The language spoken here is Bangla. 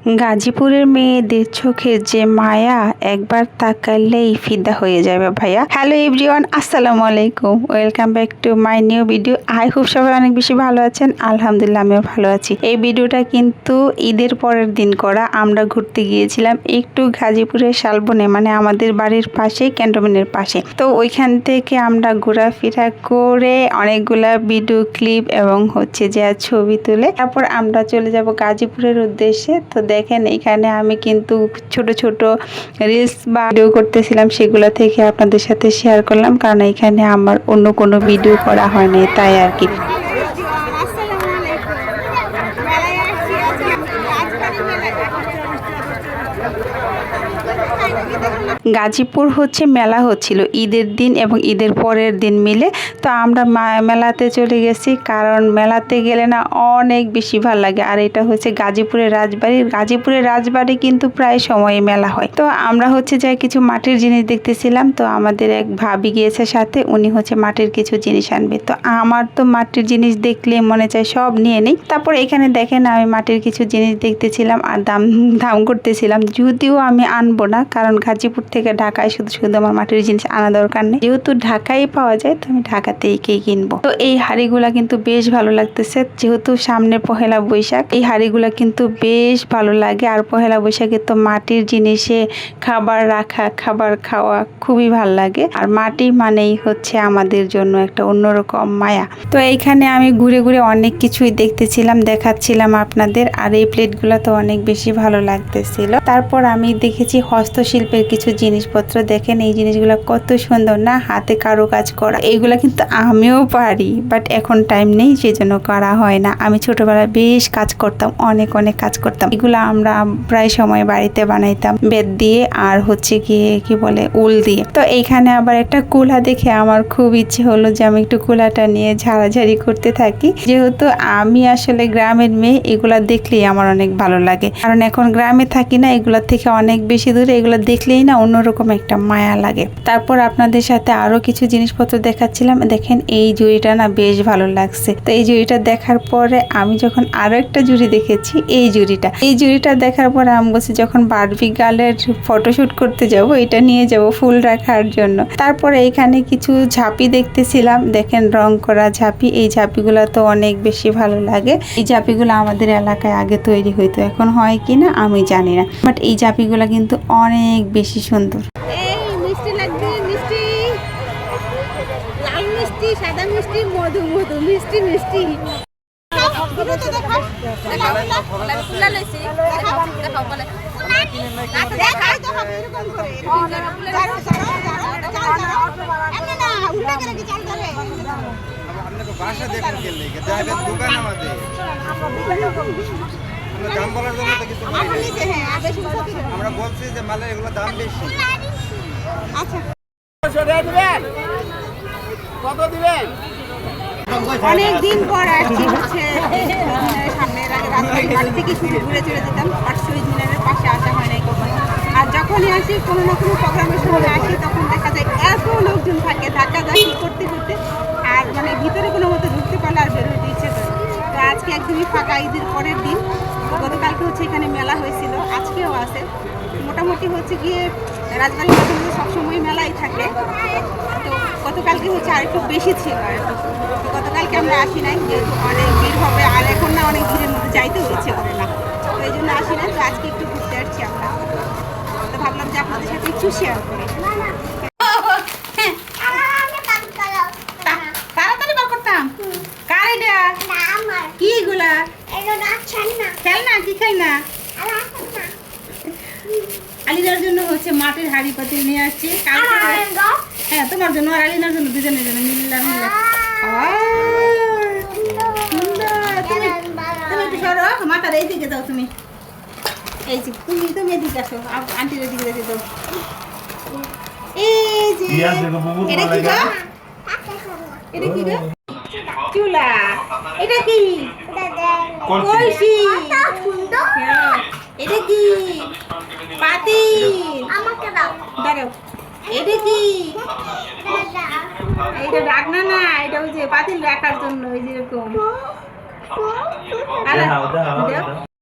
গাজীপুরের মেয়েদের চোখের যে মায়া একবার তাকালেই ফিদা হয়ে যাবে ভাইয়া। হ্যালো এভরিওয়ান, আসসালামু আলাইকুম, welcome back to my new video. I hope সবাই অনেক বেশি ভালো আছেন। আলহামদুলিল্লাহ আমিও ভালো আছি। এই ভিডিওটা কিন্তু ঈদের পরের দিন করা। আমরা ঘুরতে গিয়েছিলাম একটু গাজীপুরের শালবনে, মানে আমাদের বাড়ির পাশে, ক্যান্টনমেন্টের পাশে। তো ওইখান থেকে আমরা ঘোরাফেরা করে অনেকগুলা ভিডিও ক্লিপ এবং হচ্ছে যে ছবি তুলে তারপর আমরা চলে যাব গাজীপুরের উদ্দেশ্যে। তো দেখেন এখানে আমি কিন্তু ছোট ছোট রিলস বা ভিডিও করতেছিলাম, সেগুলো থেকে আপনাদের সাথে শেয়ার করলাম, কারণ এখানে আমার অন্য কোনো ভিডিও করা হয়নি, তাই আর কি। গাজীপুর হচ্ছে মেলা হচ্ছিল ঈদের দিন এবং ঈদের পরের দিন মিলে। তো আমরা মেলাতে চলে গেছি, কারণ মেলাতে গেলে না অনেক বেশি ভালো লাগে। আর এটা হচ্ছে গাজীপুরের রাজবাড়ি কিন্তু প্রায় সময় মেলা হয়। তো আমরা হচ্ছে যাই কিছু মাটির জিনিস দেখতেছিলাম। তো আমাদের এক ভাবি গিয়েছে সাথে, উনি হচ্ছে মাটির কিছু জিনিস আনবে। তো আমার তো মাটির জিনিস দেখলে মনে চায় সব নিয়ে নেই। তারপর এখানে দেখেন আমি মাটির কিছু জিনিস দেখতেছিলাম আর দাম করতেছিলাম। যদিও আমি আনবো না, কারণ গাজীপুর থেকে ঢাকায় শুধু আমার মাটির জিনিস আনা দরকার নেই, যেহেতু ঢাকায় পাওয়া যায় তো আমি ঢাকাতেই কিনবো। তো এই হাড়িগুলা কিন্তু বেশ ভালো লাগতেছে, যেহেতু সামনে পহেলা বৈশাখ, এই হাড়িগুলা কিন্তু বেশ ভালো লাগে। আর পহেলা বৈশাখে তো মাটির জিনিসে খাবার রাখা, খাবার খাওয়া খুবই ভালো লাগে। আর মাটি মানেই হচ্ছে আমাদের জন্য একটা অন্যরকম মায়া। তো এইখানে আমি ঘুরে ঘুরে অনেক কিছুই দেখতেছিলাম, দেখাচ্ছিলাম আপনাদের। আর এই প্লেটগুলো তো অনেক বেশি ভালো লাগতেছিল। তারপর আমি দেখেছি হস্তশিল্পের কিছু জিনিসপত্র। দেখেন এই জিনিসগুলো কত সুন্দর না, হাতে কারুকাজ করা। এইগুলা কিন্তু আমিও পারি, বাট এখন টাইম নেই, সেজন্য করা হয় না। আমি ছোটবেলায় বেশ কাজ করতাম, অনেক কাজ করতাম। এগুলো আমরা প্রায় সময় বাড়িতে বানাইতাম বেত দিয়ে আর হচ্ছে গিয়ে কি বলে উল দিয়ে। তো এইখানে আবার একটা কুলা দেখে আমার খুব ইচ্ছে হলো যে আমি একটু কুলাটা নিয়ে ঝাড়াঝাড়ি করতে থাকি। যেহেতু আমি আসলে গ্রামের মেয়ে, এগুলা দেখলেই আমার অনেক ভালো লাগে, কারণ এখন গ্রামে থাকি না, এগুলা থেকে অনেক বেশি দূরে। এগুলো দেখলেই না অন্যরকম একটা মায়া লাগে। তারপর আপনাদের সাথে আরো কিছু জিনিসপত্র দেখাচ্ছিলাম। দেখেন এই জুড়িটা না বেশ ভালো লাগছে। তো এই জুড়িটা দেখার পরে আমি যখন আরো একটা জুড়ি দেখেছি, এই জুড়িটা দেখার পরে আমি বলছি যখন বারবি গার্লের ফটোশুট করতে যাব, এটা নিয়ে যাব ফুল রাখার জন্য। তারপরে এখানে কিছু ঝাঁপি দেখতেছিলাম। দেখেন রং করা ঝাঁপি, এই ঝাঁপিগুলো তো অনেক বেশি ভালো লাগে। এই ঝাঁপিগুলো আমাদের এলাকায় আগে তৈরি হইতো, এখন হয় কিনা আমি জানি না, বাট এই ঝাঁপিগুলো কিন্তু অনেক বেশি সুন্দর। মিষ্টি লাগবে, মিষ্টি লাল মিষ্টি, সাদা মিষ্টি, মধু মিষ্টি আমরা বলছি যে মালের এগুলো দাম বেশি। আচ্ছা কত দিবেন? অনেকদিন পর আসছি হচ্ছে সামনের আগে রাজবাড়ি মাঠ থেকে শুধু ঘুরে চলে যেতাম, আর শহীদ মিনারের পাশে আসা হয় নাই কখনো। আর যখনই আসি কোনো না কোনো প্রোগ্রামের সময় আসি, তখন দেখা যায় এত লোকজন থাকে, ধাক্কাধাক্কি করতে আর মানে ভিতরে কোনো মতো ঢুকতে পারলে আর বের হতে ইচ্ছে করে। তো আজকে একদমই ফাঁকা, ঈদের পরের দিন। তো গতকালকে হচ্ছে এখানে মেলা হয়েছিল, আজকেও আছে। মোটামুটি হচ্ছে গিয়ে রাজবাড়ির মাঠে সবসময় মেলাই থাকে। তো গতকালকে হচ্ছে আর একটু বেশি ছিল আর একটু। তো গতকালকে আমরা আসি নাই, যেহেতু অনেক ভিড় হবে, আর এখন না অনেক ভিড়ের মধ্যে যাইতেও ইচ্ছে করে না, তো এই জন্য আসি নাই। তো আজকে একটু ঘুরতে আসছি আমরা, তো ভাবলাম যে আপনাদের সাথে একটু শেয়ার করি। তাড়াতাড়ি বার করতাম। কার এটা? কি এগুলা? খেলনা? কি খেলনা? আলিনার জন্য হচ্ছে মাটির হাড়ি পাতিল নিয়ে আসছি। হ্যাঁ, তোমার জন্য আর আলিনার জন্য, দুজনের জন্য মিললাম। তুমি একটু সরো, মাথার এই দিকে দাও। তুমি এই যে তুমি এদিকে আসো, আন্টির এদিকে রেখে দাও। এই যে এটা কি গো? এটা কি গো? চুলা। এটা কি? কলসি। এটা কি? পাতিল। আমাকে দাও। দাও। এটা কি? এটা রাখনা না, এটা ওই যে পাতিল রাখার জন্য, ওই যেরকম।